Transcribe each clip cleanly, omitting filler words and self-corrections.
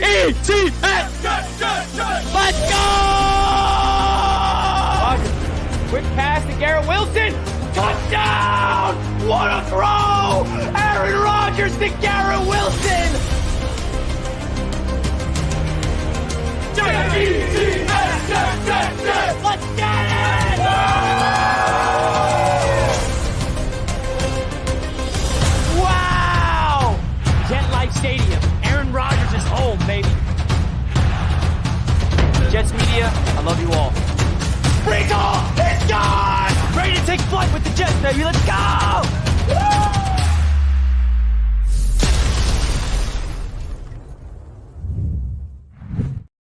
Let's go! Quick pass to Garrett Wilson. Touchdown! What a throw! Aaron Rodgers to Garrett Wilson. Let's get it! Wow! MetLife Stadium. Aaron Rodgers is home, baby. Jets Media, I love you all. Recall! It's gone! Ready to take flight with the Jets, baby. Let's go! Woo!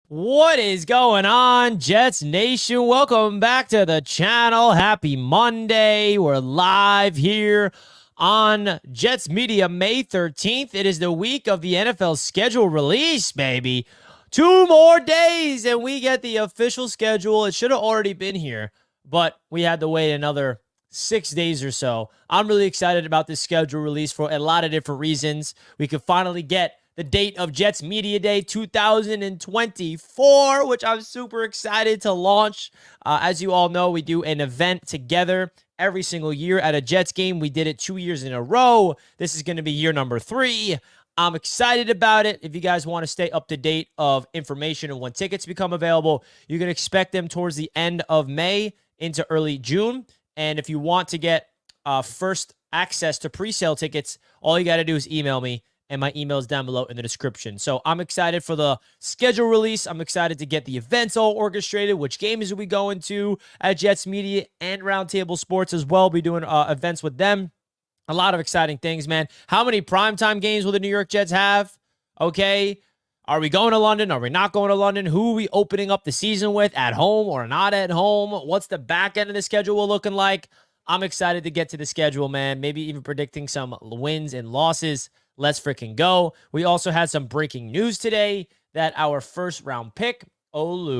What is going on, Jets Nation? Welcome back to the channel. Happy Monday. We're live here on Jets Media May 13th. It is the week of the NFL schedule release, baby. 2 more days and we get the official schedule. It should have already been here, but we had to wait another 6 days or so. I'm really excited about this schedule release for a lot of different reasons. We could finally get the date of Jets Media Day 2024, which I'm super excited to launch. As you all know, we do an event together every single year at a Jets game. We did it 2 years in a row. This is going to be year number 3. I'm excited about it. If you guys want to stay up to date of information and when tickets become available, you can expect them towards the end of May into early June. And if you want to get first access to pre-sale tickets, all you got to do is email me. And my email is down below in the description. So I'm excited for the schedule release. I'm excited to get the events all orchestrated. Which games are we going to at Jets Media and Roundtable Sports as well? Be doing events with them. A lot of exciting things, man. How many primetime games will the New York Jets have? Okay. Are we going to London? Are we not going to London? Who are we opening up the season with, at home or not at home? What's the back end of the schedule looking like? I'm excited to get to the schedule, man. Maybe even predicting some wins and losses. Let's freaking go. We also had some breaking news today that our first round pick, Olu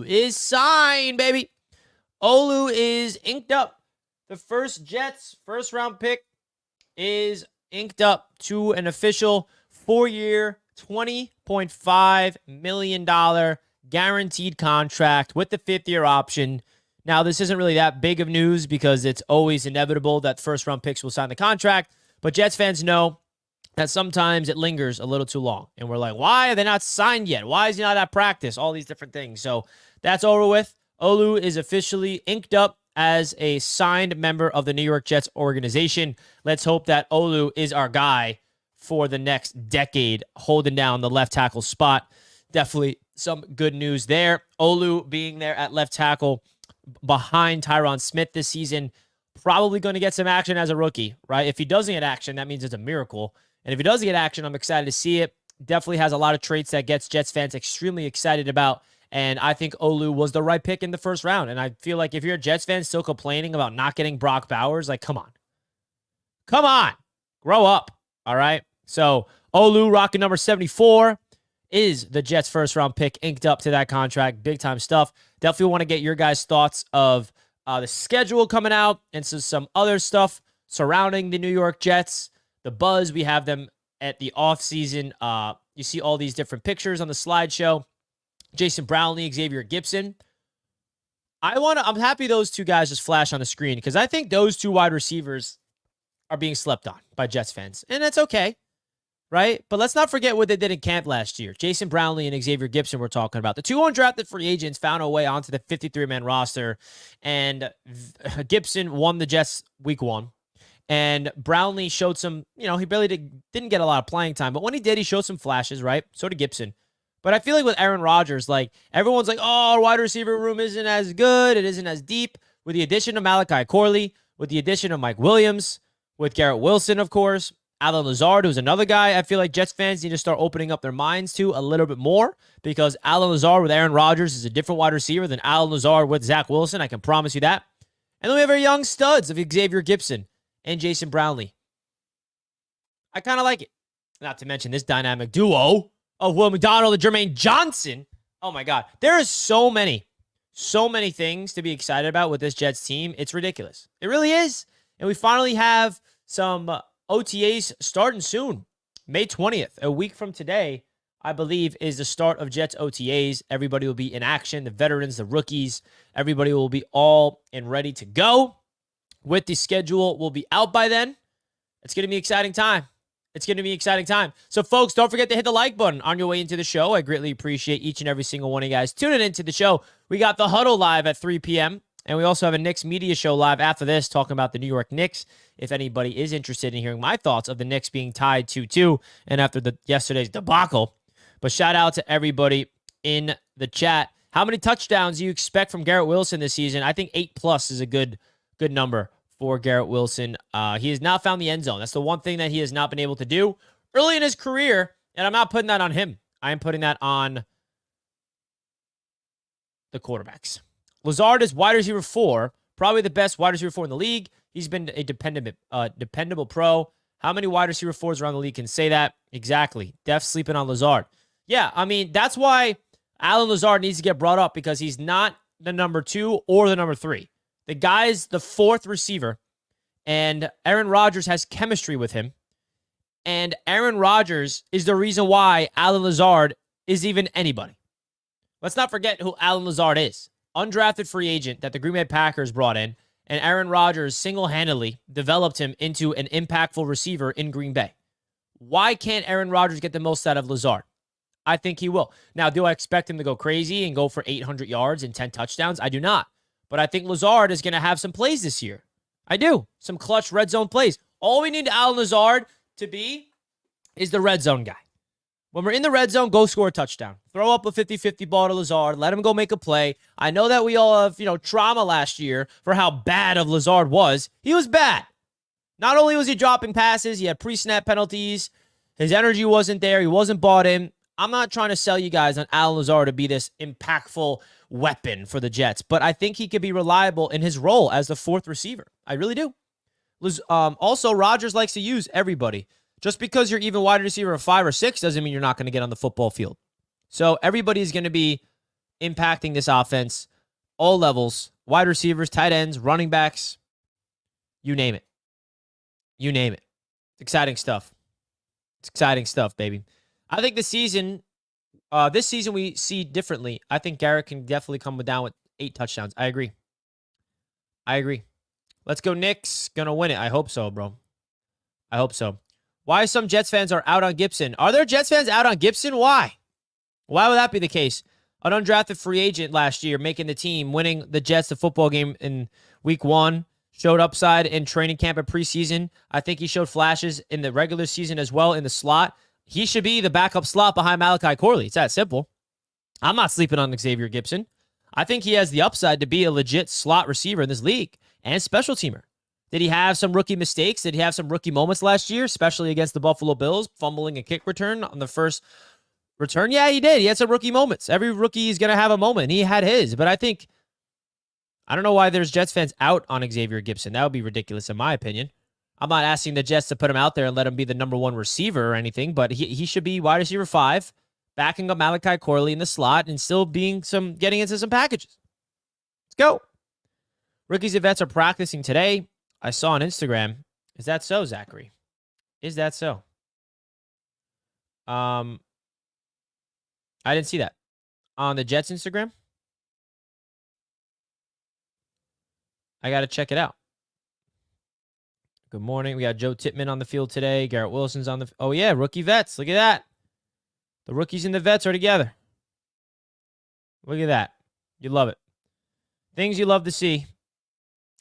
is signed, baby. Olu is inked up. The first Jets first round pick is inked up to an official 4-year, $20.5 million guaranteed contract with the 5th-year option. Now, this isn't really that big of news because it's always inevitable that first-round picks will sign the contract, but Jets fans know that sometimes it lingers a little too long, and we're like, why are they not signed yet? Why is he not at practice? All these different things. So that's over with. Olu is officially inked up as a signed member of the New York Jets organization. Let's hope that Olu is our guy for the next decade, holding down the left tackle spot. Definitely some good news there. Olu being there at left tackle behind Tyron Smith this season, probably going to get some action as a rookie, right? If he doesn't get action, that means it's a miracle. And if he does get action, I'm excited to see it. Definitely has a lot of traits that gets Jets fans extremely excited about. And I think Olu was the right pick in the first round. And I feel like if you're a Jets fan still complaining about not getting Brock Bowers, like, come on. Come on. Grow up. All right. So Olu rocking number 74. Is the Jets' first-round pick inked up to that contract. Big-time stuff. Definitely want to get your guys' thoughts of the schedule coming out and some other stuff surrounding the New York Jets. The buzz, we have them at the offseason. You see all these different pictures on the slideshow. Jason Brownlee, Xavier Gibson. I'm happy those two guys just flash on the screen because I think those 2 wide receivers are being slept on by Jets fans. And that's okay. Right? But let's not forget what they did in camp last year. Jason Brownlee and Xavier Gibson we're talking about. The 2 undrafted free agents found a way onto the 53-man roster, and Gibson won the Jets week 1. And Brownlee showed some, he barely didn't get a lot of playing time, but when he did, he showed some flashes, right? So did Gibson. But I feel like with Aaron Rodgers, like everyone's like, oh, our wide receiver room isn't as good. It isn't as deep. With the addition of Malachi Corley, with the addition of Mike Williams, with Garrett Wilson, of course, Allen Lazard, who's another guy I feel like Jets fans need to start opening up their minds to a little bit more because Allen Lazard with Aaron Rodgers is a different wide receiver than Allen Lazard with Zach Wilson. I can promise you that. And then we have our young studs of Xavier Gibson and Jason Brownlee. I kind of like it. Not to mention this dynamic duo of Will McDonald and Jermaine Johnson. Oh, my God. There is so many things to be excited about with this Jets team. It's ridiculous. It really is. And we finally have some OTAs starting soon. May 20th, a week from today, I believe, is the start of Jets OTAs. Everybody will be in action. The veterans, the rookies, everybody will be all and ready to go. With the schedule, will be out by then. It's going to be an exciting time. It's going to be an exciting time. So, folks, don't forget to hit the like button on your way into the show. I greatly appreciate each and every single one of you guys tuning into the show. We got the Huddle live at 3 p.m., and we also have a Knicks media show live after this talking about the New York Knicks. If anybody is interested in hearing my thoughts of the Knicks being tied 2-2 and after yesterday's debacle. But shout out to everybody in the chat. How many touchdowns do you expect from Garrett Wilson this season? I think 8+ is a good number for Garrett Wilson. He has not found the end zone. That's the one thing that he has not been able to do early in his career, and I'm not putting that on him. I am putting that on the quarterbacks. Lazard is wide receiver 4, probably the best wide receiver 4 in the league. He's been a dependable pro. How many wide receiver 4s around the league can say that? Exactly. Def sleeping on Lazard. Yeah, I mean, that's why Allen Lazard needs to get brought up, because he's not the number 2 or the number 3. The guy's the 4th receiver, and Aaron Rodgers has chemistry with him. And Aaron Rodgers is the reason why Allen Lazard is even anybody. Let's not forget who Allen Lazard is. Undrafted free agent that the Green Bay Packers brought in, and Aaron Rodgers single-handedly developed him into an impactful receiver in Green Bay. Why can't Aaron Rodgers get the most out of Lazard? I think he will. Now, do I expect him to go crazy and go for 800 yards and 10 touchdowns? I do not. But I think Lazard is going to have some plays this year. I do. Some clutch red zone plays. All we need Allen Lazard to be is the red zone guy. When we're in the red zone, go score a touchdown. Throw up a 50-50 ball to Lazard. Let him go make a play. I know that we all have, trauma last year for how bad of Lazard was. He was bad. Not only was he dropping passes, he had pre-snap penalties. His energy wasn't there. He wasn't bought in. I'm not trying to sell you guys on Allen Lazard to be this impactful weapon for the Jets, but I think he could be reliable in his role as the 4th receiver. I really do. Also, Rodgers likes to use everybody. Just because you're even wide receiver 5 or 6 doesn't mean you're not going to get on the football field. So everybody's going to be impacting this offense, all levels, wide receivers, tight ends, running backs, you name it. You name it. It's exciting stuff. It's exciting stuff, baby. I think this season we see differently. I think Garrett can definitely come down with 8 touchdowns. I agree. Let's go Knicks. Gonna win it. I hope so, bro. I hope so. Why some Jets fans are out on Gibson? Are there Jets fans out on Gibson? Why? Why would that be the case? An undrafted free agent last year, making the team, winning the Jets the football game in week 1, showed upside in training camp and preseason. I think he showed flashes in the regular season as well in the slot. He should be the backup slot behind Malachi Corley. It's that simple. I'm not sleeping on Xavier Gibson. I think he has the upside to be a legit slot receiver in this league and special teamer. Did he have some rookie mistakes? Did he have some rookie moments last year, especially against the Buffalo Bills, fumbling a kick return on the first return? Yeah, he did. He had some rookie moments. Every rookie is going to have a moment. He had his. But I don't know why there's Jets fans out on Xavier Gibson. That would be ridiculous in my opinion. I'm not asking the Jets to put him out there and let him be the number 1 receiver or anything, but he should be wide receiver 5, backing up Malachi Corley in the slot and still getting into some packages. Let's go. Rookies and vets are practicing today. I saw on Instagram. Is that so, Zachary? Is that so? I didn't see that. On the Jets Instagram? I got to check it out. Good morning. We got Joe Tippmann on the field today. Garrett Wilson's on the... Oh, yeah, rookie vets. Look at that. The rookies and the vets are together. Look at that. You love it. Things you love to see.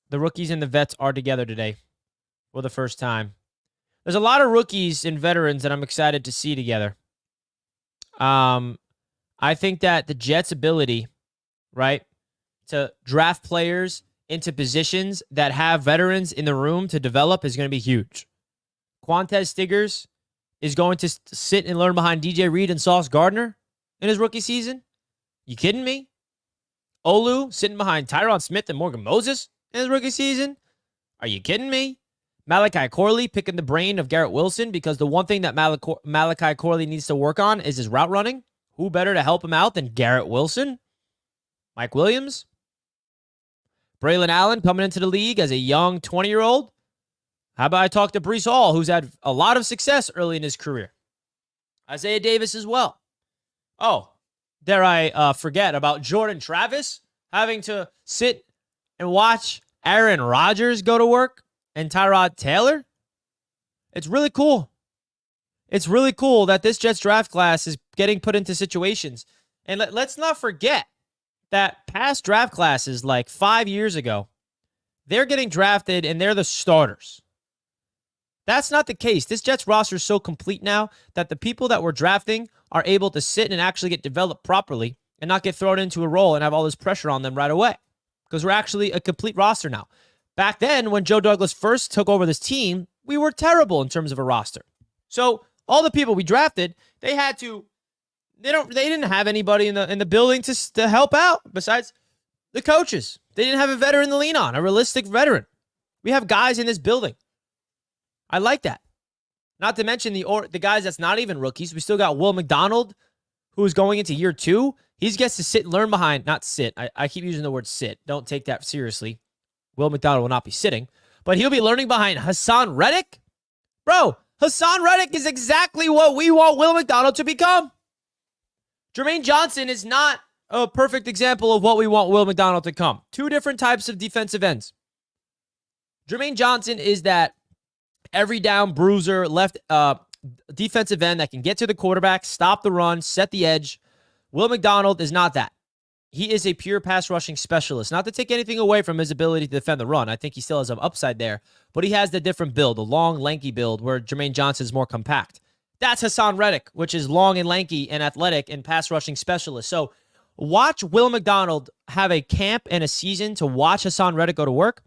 The rookies and the vets are together today for the first time. There's a lot of rookies and veterans that I'm excited to see together. I think that the Jets' ability, right, to draft players into positions that have veterans in the room to develop is going to be huge. Quantez Stiggers is going to sit and learn behind DJ Reed and Sauce Gardner in his rookie season. You kidding me? Olu sitting behind Tyron Smith and Morgan Moses in his rookie season. Are you kidding me? Malachi Corley picking the brain of Garrett Wilson, because the one thing that Malachi Corley needs to work on is his route running. Who better to help him out than Garrett Wilson? Mike Williams? Braylon Allen coming into the league as a young 20-year-old. How about I talk to Breece Hall, who's had a lot of success early in his career? Isaiah Davis as well. Oh, dare I forget about Jordan Travis having to sit and watch Aaron Rodgers go to work and Tyrod Taylor? It's really cool. It's really cool that this Jets draft class is getting put into situations. And let's not forget that past draft classes, like 5 years ago, they're getting drafted and they're the starters. That's not the case. This Jets roster is so complete now that the people that we're drafting are able to sit and actually get developed properly and not get thrown into a role and have all this pressure on them right away, because we're actually a complete roster now. Back then, when Joe Douglas first took over this team, we were terrible in terms of a roster. So all the people we drafted, they didn't have anybody in the building to help out besides the coaches. They didn't have a veteran to lean on, a realistic veteran. We have guys in this building. I like that. Not to mention the guys that's not even rookies. We still got Will McDonald, who is going into year 2. He gets to sit and learn behind, not sit. I keep using the word sit. Don't take that seriously. Will McDonald will not be sitting, but he'll be learning behind Hassan Reddick. Bro, Hassan Reddick is exactly what we want Will McDonald to become. Jermaine Johnson is not a perfect example of what we want Will McDonald to come. Two different types of defensive ends. Jermaine Johnson is that every down bruiser left defensive end that can get to the quarterback, stop the run, set the edge. Will McDonald is not that. He is a pure pass rushing specialist. Not to take anything away from his ability to defend the run. I think he still has some upside there, but he has the different build, the long, lanky build, where Jermaine Johnson is more compact. That's Hassan Reddick, which is long and lanky and athletic and pass rushing specialist. So watch Will McDonald have a camp and a season to watch Hassan Reddick go to work.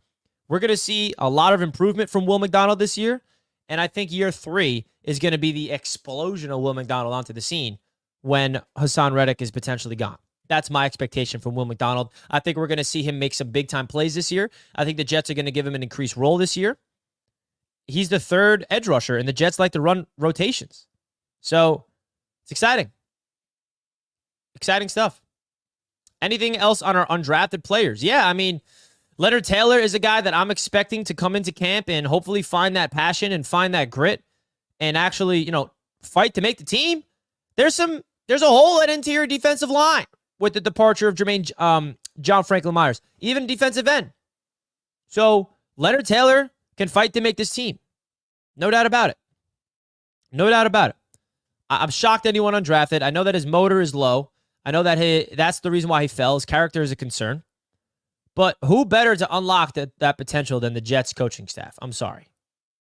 We're going to see a lot of improvement from Will McDonald this year, and I think year 3 is going to be the explosion of Will McDonald onto the scene when Hassan Reddick is potentially gone. That's my expectation from Will McDonald. I think we're going to see him make some big-time plays this year. I think the Jets are going to give him an increased role this year. He's the third edge rusher, and the Jets like to run rotations. So it's exciting. Exciting stuff. Anything else on our undrafted players? Yeah, I mean, Leonard Taylor is a guy that I'm expecting to come into camp and hopefully find that passion and find that grit and actually, fight to make the team. There's a hole at interior defensive line with the departure of John Franklin Myers, even defensive end. So Leonard Taylor can fight to make this team. No doubt about it. No doubt about it. I'm shocked anyone undrafted. I know that his motor is low. I know that that's the reason why he fell. His character is a concern. But who better to unlock that potential than the Jets coaching staff? I'm sorry.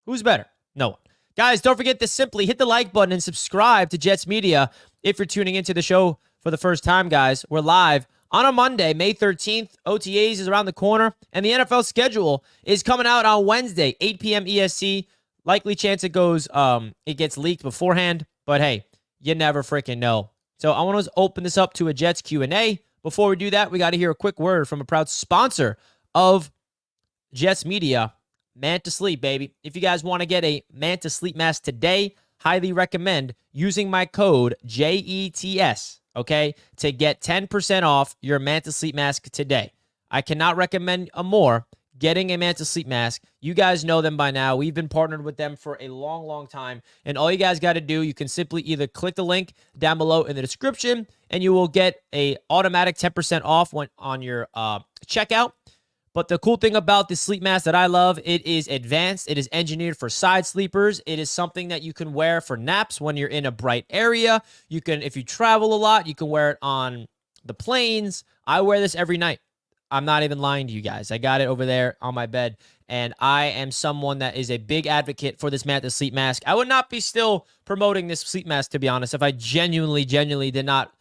Who's better? No one. Guys, don't forget to simply hit the like button and subscribe to Jets Media if you're tuning into the show for the first time, guys. We're live on a Monday, May 13th. OTAs is around the corner, and the NFL schedule is coming out on Wednesday, 8 p.m. EST. Likely chance it gets leaked beforehand, but hey, you never freaking know. So I want to open this up to a Jets Q&A. Before we do that, we got to hear a quick word from a proud sponsor of Jets Media, Manta Sleep, baby. If you guys want to get a Manta Sleep mask today, highly recommend using my code JETS, okay, to get 10% off your Manta Sleep mask today. I cannot recommend more. Getting a Manta Sleep mask. You guys know them by now. We've been partnered with them for a long, long time. And all you guys got to do, you can simply either click the link down below in the description, and you will get a automatic 10% off on your checkout. But the cool thing about this sleep mask that I love, it is advanced. It is engineered for side sleepers. It is something that you can wear for naps when you're in a bright area. You can, if you travel a lot, you can wear it on the planes. I wear this every night. I'm not even lying to you guys. I got it over there on my bed, and I am someone that is a big advocate for this Manta Sleep mask. I would not be still promoting this sleep mask, to be honest, if I genuinely did not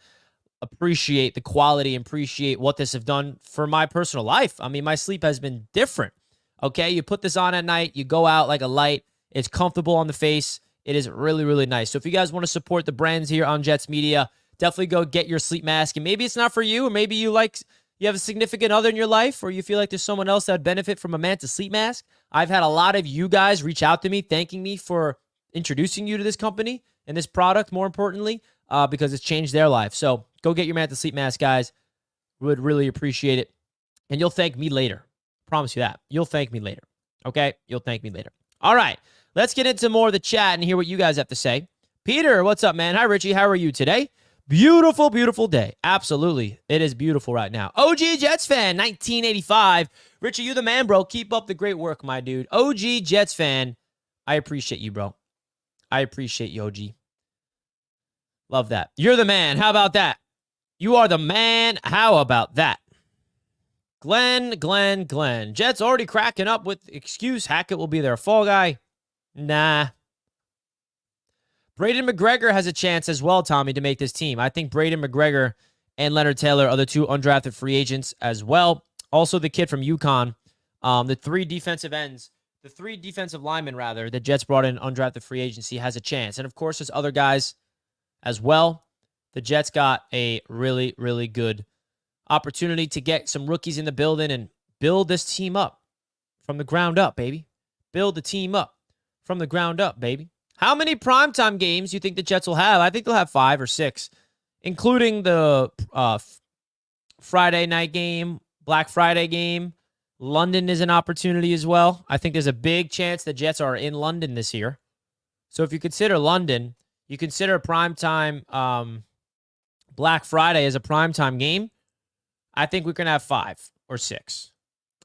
appreciate the quality and appreciate what this have done for my personal life. I mean, my sleep has been different, okay? You put this on at night, you go out like a light. It's comfortable on the face. It is really, really nice. So if you guys want to support the brands here on Jets Media, definitely go get your sleep mask. And maybe it's not for you, or maybe you have a significant other in your life, or you feel like there's someone else that would benefit from a Manta Sleep mask. I've had a lot of you guys reach out to me thanking me for introducing you to this company and this product, more importantly, because it's changed their life. So go get your Manta Sleep mask, guys. Would really appreciate it. And you'll thank me later. Promise you that. You'll thank me later. Okay? You'll thank me later. All right, let's get into more of the chat and hear what you guys have to say. Peter, what's up, man? Hi, Richie. How are you today? Beautiful, beautiful day. Absolutely. It is beautiful right now. OG Jets fan, 1985. Richie, you the man, bro. Keep up the great work, my dude. OG Jets fan. I appreciate you, bro. I appreciate you, OG. Love that. You're the man. How about that? You are the man. How about that? Glenn. Jets already cracking up with excuse. Hackett will be their fall guy. Nah. Braden McGregor has a chance as well, Tommy, to make this team. I think Braden McGregor and Leonard Taylor are the two undrafted free agents as well. Also, the kid from UConn, the three defensive linemen, rather, the Jets brought in undrafted free agency has a chance. And, of course, there's other guys as well. The Jets got a really, really good opportunity to get some rookies in the building and build this team up from the ground up, baby. Build the team up from the ground up, baby. How many primetime games do you think the Jets will have? I think they'll have 5 or 6, including the Friday night game, Black Friday game. London is an opportunity as well. I think there's a big chance the Jets are in London this year. So if you consider London, you consider primetime Black Friday as a primetime game, I think we're going to have 5 or 6.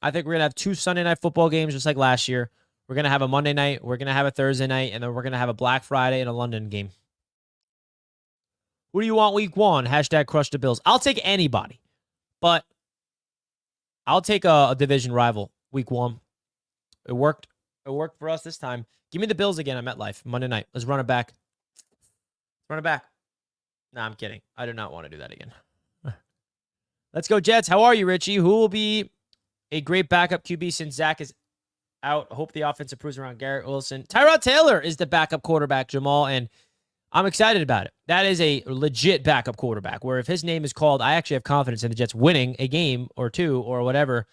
I think we're going to have 2 Sunday night football games just like last year. We're going to have a Monday night, we're going to have a Thursday night, and then we're going to have a Black Friday and a London game. Who do you want week 1? Hashtag crush the Bills. I'll take anybody, but I'll take a division rival week 1. It worked. It worked for us this time. Give me the Bills again at MetLife Monday night. Let's run it back. Run it back. Nah, I'm kidding. I do not want to do that again. Let's go, Jets. How are you, Richie? Who will be a great backup QB since Zach is out? Hope the offense improves around Garrett Wilson. Tyrod Taylor is the backup quarterback, Jamal, and I'm excited about it. That is a legit backup quarterback, where if his name is called, I actually have confidence in the Jets winning a game or 2 or whatever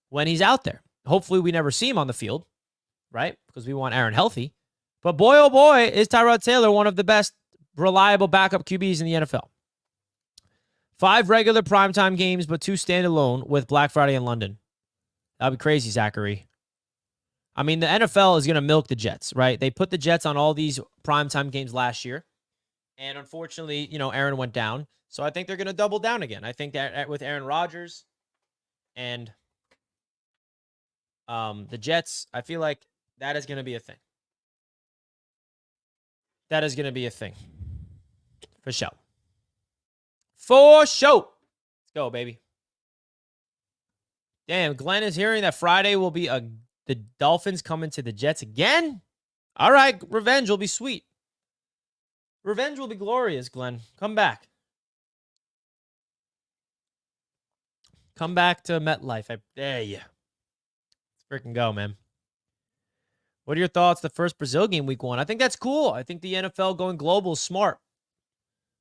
when he's out there. Hopefully we never see him on the field, right? Because we want Aaron healthy. But boy, oh boy, is Tyrod Taylor one of the best reliable backup QBs in the NFL. 5 regular primetime games, but 2 standalone with Black Friday in London. That'd be crazy, Zachary. I mean, the NFL is going to milk the Jets, right? They put the Jets on all these primetime games last year. And unfortunately, Aaron went down. So I think they're going to double down again. I think that with Aaron Rodgers and the Jets, I feel like that is going to be a thing. That is going to be a thing. For sure. For sure. Let's go, baby. Damn, Glenn is hearing that Friday will be the Dolphins coming to the Jets again? All right, revenge will be sweet. Revenge will be glorious, Glenn. Come back. Come back to MetLife. I dare you. Let's freaking go, man. What are your thoughts? The first Brazil game week 1. I think that's cool. I think the NFL going global is smart.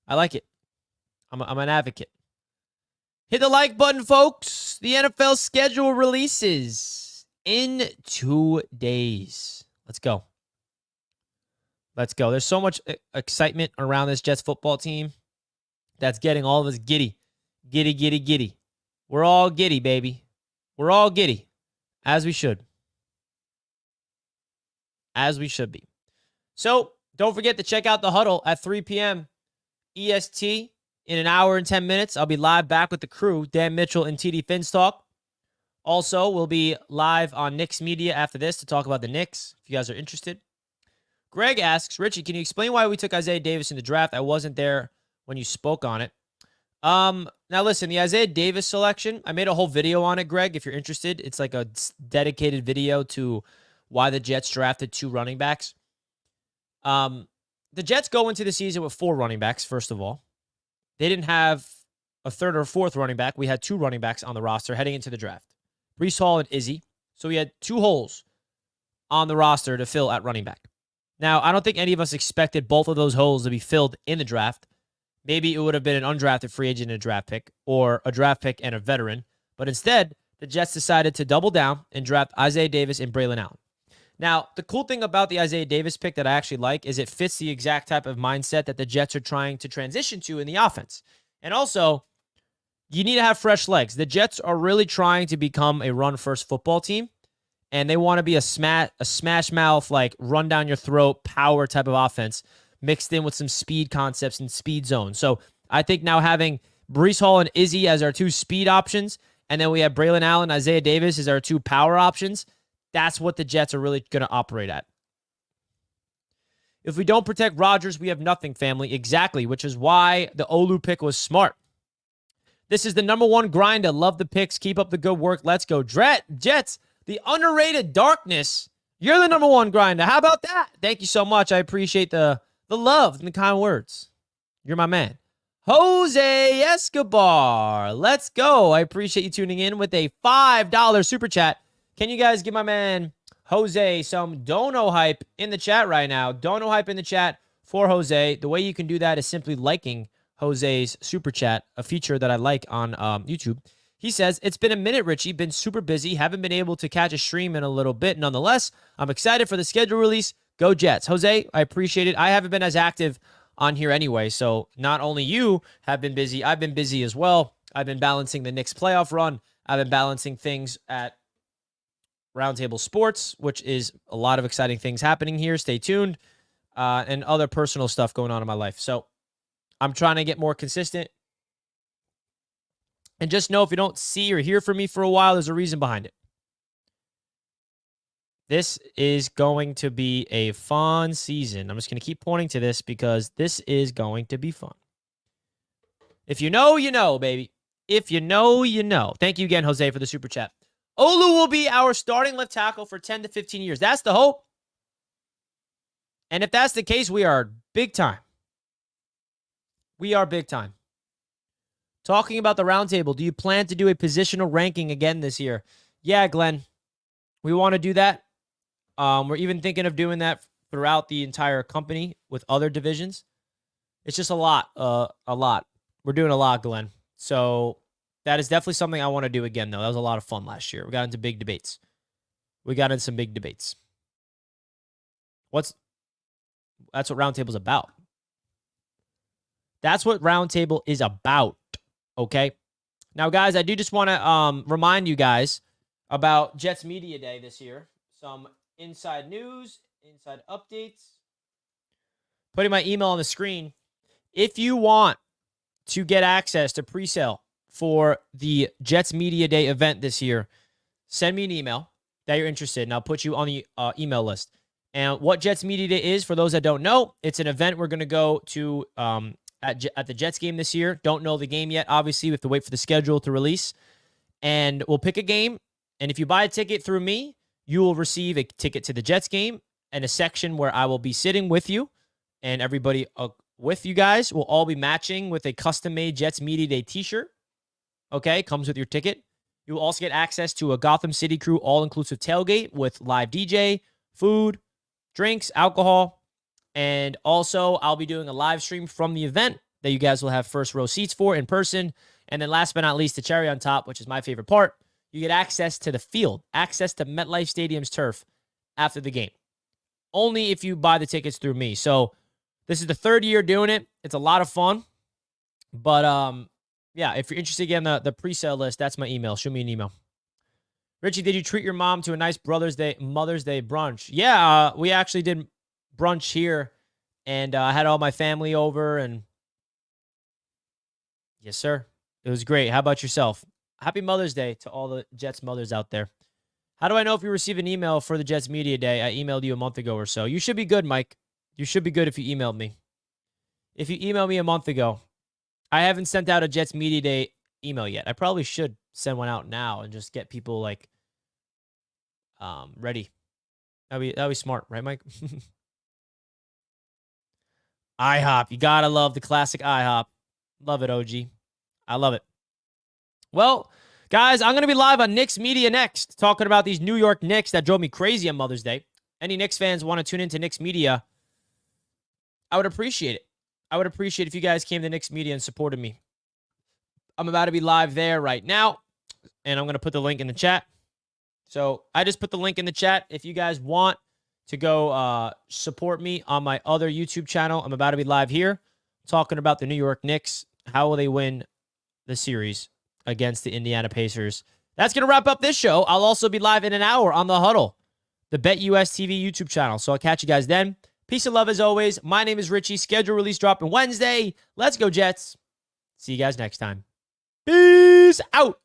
I like it. I'm an advocate. Hit the like button, folks. The NFL schedule releases in 2 days. Let's go. Let's go. There's so much excitement around this Jets football team that's getting all of us giddy. Giddy, giddy, giddy. We're all giddy, baby. We're all giddy. As we should. As we should be. So, don't forget to check out the huddle at 3 p.m. EST. In an hour and 10 minutes, I'll be live back with the crew, Dan Mitchell and TD Finstock. Also, we'll be live on Knicks Media after this to talk about the Knicks, if you guys are interested. Greg asks, Richie, can you explain why we took Isaiah Davis in the draft? I wasn't there when you spoke on it. Now, listen, the Isaiah Davis selection, I made a whole video on it, Greg, if you're interested. It's like a dedicated video to why the Jets drafted 2 running backs. The Jets go into the season with 4 running backs, first of all. They didn't have a 3rd or 4th running back. We had 2 running backs on the roster heading into the draft. Breece Hall and Izzy. So we had 2 holes on the roster to fill at running back. Now, I don't think any of us expected both of those holes to be filled in the draft. Maybe it would have been an undrafted free agent and a draft pick, or a draft pick and a veteran. But instead, the Jets decided to double down and draft Isaiah Davis and Braylon Allen. Now, the cool thing about the Isaiah Davis pick that I actually like is it fits the exact type of mindset that the Jets are trying to transition to in the offense. And also, you need to have fresh legs. The Jets are really trying to become a run-first football team, and they want to be a smash mouth, like run down your throat, power type of offense mixed in with some speed concepts and speed zones. So I think now having Breece Hall and Izzy as our two speed options, and then we have Braylon Allen, Isaiah Davis as our two power options, that's what the Jets are really going to operate at. If we don't protect Rodgers, we have nothing, family. Exactly, which is why the Olu pick was smart. This is the number one grind. I love the picks. Keep up the good work. Let's go. Jets, the underrated darkness. You're the number one grinder. How about that? Thank you so much. I appreciate the love and the kind words. You're my man. Jose Escobar. Let's go. I appreciate you tuning in with a $5 super chat. Can you guys give my man Jose some dono hype in the chat right now? Dono hype in the chat for Jose. The way you can do that is simply liking Jose's super chat, a feature that I like on YouTube. He says, it's been a minute, Richie. Been super busy. Haven't been able to catch a stream in a little bit. Nonetheless, I'm excited for the schedule release. Go Jets. Jose, I appreciate it. I haven't been as active on here anyway, so not only you have been busy, I've been busy as well. I've been balancing the Knicks playoff run. I've been balancing things at Roundtable Sports, which is a lot of exciting things happening here. Stay tuned. And other personal stuff going on in my life. So I'm trying to get more consistent. And just know if you don't see or hear from me for a while, there's a reason behind it. This is going to be a fun season. I'm just going to keep pointing to this because this is going to be fun. If you know, you know, baby. If you know, you know. Thank you again, Jose, for the super chat. Olu will be our starting left tackle for 10 to 15 years. That's the hope. And if that's the case, we are big time. We are big time. Talking about the roundtable, do you plan to do a positional ranking again this year? Yeah, Glenn. We want to do that. We're even thinking of doing that throughout the entire company with other divisions. It's just a lot. We're doing a lot, Glenn. So that is definitely something I want to do again, though. That was a lot of fun last year. We got into big debates. That's what Roundtable's about. That's what Roundtable is about, okay? Now, guys, I do just want to remind you guys about Jets Media Day this year. Some inside news, inside updates. Putting my email on the screen. If you want to get access to pre-sale for the Jets Media Day event this year, send me an email that you're interested in. I'll put you on the email list. And what Jets Media Day is, for those that don't know, it's an event we're going to go to at the Jets game this year. Don't know the game yet. Obviously, we have to wait for the schedule to release. And we'll pick a game. And if you buy a ticket through me, you will receive a ticket to the Jets game and a section where I will be sitting with you. And everybody with you guys will all be matching with a custom-made Jets Media Day t-shirt. Okay, comes with your ticket. You will also get access to a Gotham City Crew all-inclusive tailgate with live DJ, food, drinks, alcohol. And also, I'll be doing a live stream from the event that you guys will have first row seats for in person. And then last but not least, the cherry on top, which is my favorite part, you get access to the field, access to MetLife Stadium's turf after the game. Only if you buy the tickets through me. So this is the third year doing it. It's a lot of fun. But yeah, if you're interested in the pre-sale list, that's my email. Shoot me an email. Richie, did you treat your mom to a nice Mother's Day brunch? Yeah, we actually did brunch here, and I had all my family over, and yes, sir. It was great. How about yourself? Happy Mother's Day to all the Jets mothers out there. How do I know if you received an email for the Jets Media Day? I emailed you a month ago or so. You should be good, Mike. You should be good if you emailed me. If you emailed me a month ago, I haven't sent out a Jets Media Day email yet. I probably should send one out now and just get people like ready. That'd be smart, right, Mike? IHOP. You gotta love the classic IHOP. Love it, OG. I love it. Well, guys, I'm going to be live on Knicks Media next, talking about these New York Knicks that drove me crazy on Mother's Day. Any Knicks fans want to tune into Knicks Media, I would appreciate it. I would appreciate if you guys came to Knicks Media and supported me. I'm about to be live there right now, and I'm going to put the link in the chat. So I just put the link in the chat. If you guys want to go support me on my other YouTube channel, I'm about to be live here talking about the New York Knicks. How will they win the series against the Indiana Pacers? That's going to wrap up this show. I'll also be live in an hour on The Huddle, the BetUS TV YouTube channel. So I'll catch you guys then. Peace and love as always. My name is Richie. Schedule release dropping Wednesday. Let's go, Jets. See you guys next time. Peace out.